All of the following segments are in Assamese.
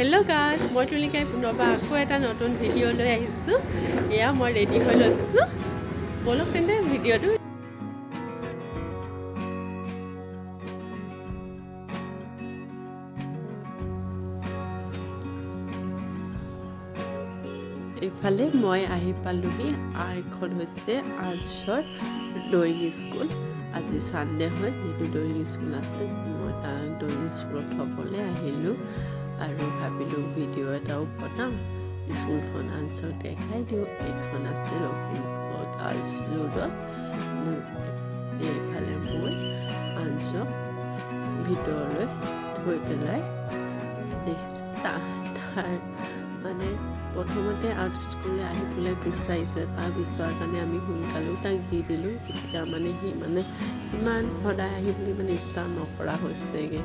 Hello guys, Momtulikavlog পুনৰবাৰ আকৌ এটা নতুন ভিডিঅ' লৈ আহিছোঁ। এয়া মই ৰেডি হৈ লৈছোঁ। বলক তেন্তে ভিডিঅ'টো এইফালে মই আহি পালোহি আৰু এখন হৈছে আৰ্টছৰ ড্ৰয়িং স্কুল। আজি ছানডে হয়, যিহেতু ড্ৰয়িং স্কুল আছে, মই তাৰ ড্ৰয়িং স্কুলত থ'বলৈ আহিলোঁ আৰু ভাবিলোঁ ভিডিঅ' এটাও বনাওঁ, স্কুলখন আনচক দেখাই দিওঁ। এইখন আছে লখিমপুৰ গাৰ্লছ ৰোডত। এইফালে মই আনচক ভিতৰলৈ থৈ পেলাই দেখিছে তাৰ মানে প্ৰথমতে আৰ্ট স্কুললৈ আহিবলৈ বিচাৰিছে, তাৰ বিচৰাৰ কাৰণে আমি সোনকালেও তাক দি দিলোঁ। এতিয়া মানে সি ইমান সদায় আহিবলৈ ইচ্ছা নকৰা হৈছেগৈ।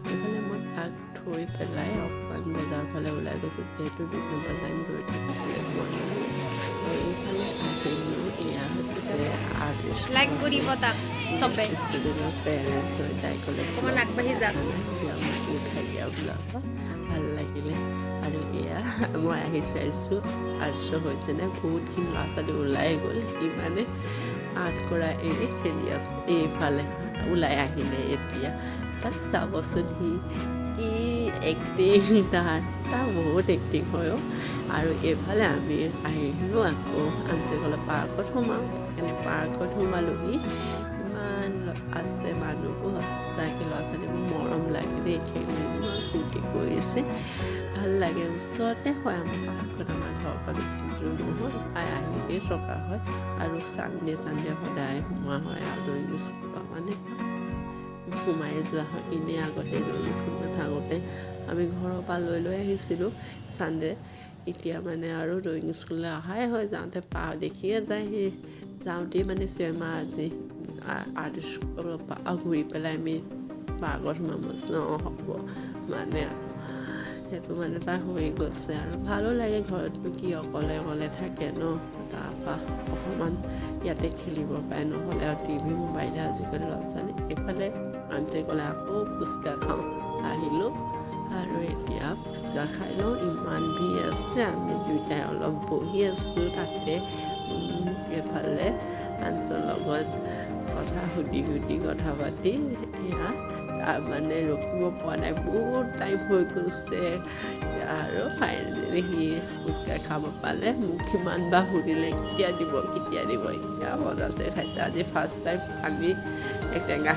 এইফালে মই তাক থৈ পেলাই অকণমান বজাৰৰ ফালে ওলাই গৈছোঁ, যিহেতু 2 ঘণ্টা টাইম ৰৈ থাকিবলৈ হোৱা নাই। এইফালে আহিলোঁ, এয়া হৈছে আৰ্ট ষ্টুডেণ্টৰ পেৰেণ্টছ হয়। তাই ক'লে উঠাই দিয়া বোলাব ভাল লাগিলে। আৰু এয়া মই আহি চাইছোঁ আৰ্টছৰ হৈছেনে, বহুতখিনি ল'ৰা ছোৱালী ওলাই গ'ল। সি মানে আৰ্ট কৰা এৰি খেলি আছে। এইফালে ওলাই আহিলে এতিয়া, তাক চাবচোন, সি এক্টিং তাৰ বহুত এক্টিং হয়। আৰু এইফালে আমি আহিলোঁ আকৌ আনচিকলে পাৰ্কত সোমাওঁ। সেইকাৰণে পাৰ্কত সোমালোহি। ইমান আছে মানুহবোৰ, সঁচাকৈ ল'ৰা ছোৱালীবোৰ মৰম লাগে দেই, খেলি ইমান ফূৰ্তি কৰিছে, ভাল লাগে। ওচৰতে হয় আমাৰ পাৰ্কত, আমাৰ ঘৰৰ পৰা বেছি দূৰ নহয়, প্ৰায় আহিয়ে থকা হয়। আৰু চানডে সদায় সোমোৱা হয় আৰু ড্ৰয়িং স্কুলৰ পৰা মানে সোমাই যোৱা হয়। এনেই আগতে ড্ৰয়িং স্কুল নাথাকোঁতে আমি ঘৰৰ পৰা লৈ আহিছিলোঁ চানডে। এতিয়া মানে আৰু ড্ৰয়িং স্কুললৈ অহাই হয়, যাওঁতে দেখিয়ে যায়। সেই যাওঁতেই মানে চিঞৰমা আজি আৰ্ট স্কুলৰ পৰা ঘূৰি পেলাই আমি পাৰ্কত সোমাম। হ'ব মানে সেইটো মানে তাৰ হৈ গৈছে আৰু ভালো লাগে। ঘৰতনো কি অকলে থাকে ন, তাৰপৰা অকণমান ইয়াতে খেলিব পাৰে, নহ'লে আৰু টিভি মোবাইলে আজিকালি ল'ৰা ছোৱালী। এইফালে আনচে ক'লে আকৌ ফুচকা খাওঁ, আহিলোঁ আৰু এতিয়া ফুচকা খাই লওঁ। ইমান ভিৰ আছে, আমি দুয়োটাই অলপ বহি আছোঁ তাতে। এইফালে আনচৰ লগত কথা সুধি কথা পাতি এয়া তাৰমানে ৰখিব পৰা নাই, বহুত টাইম হৈ গৈছে। আৰু ফাইনেলি সি ফুচকা খাব পালে। মোক কিমানবাৰ সুধিলে কেতিয়া দিব। এতিয়া বজাৰছে খাইছে। আজি ফাৰ্ষ্ট টাইম আমি এক টেঙা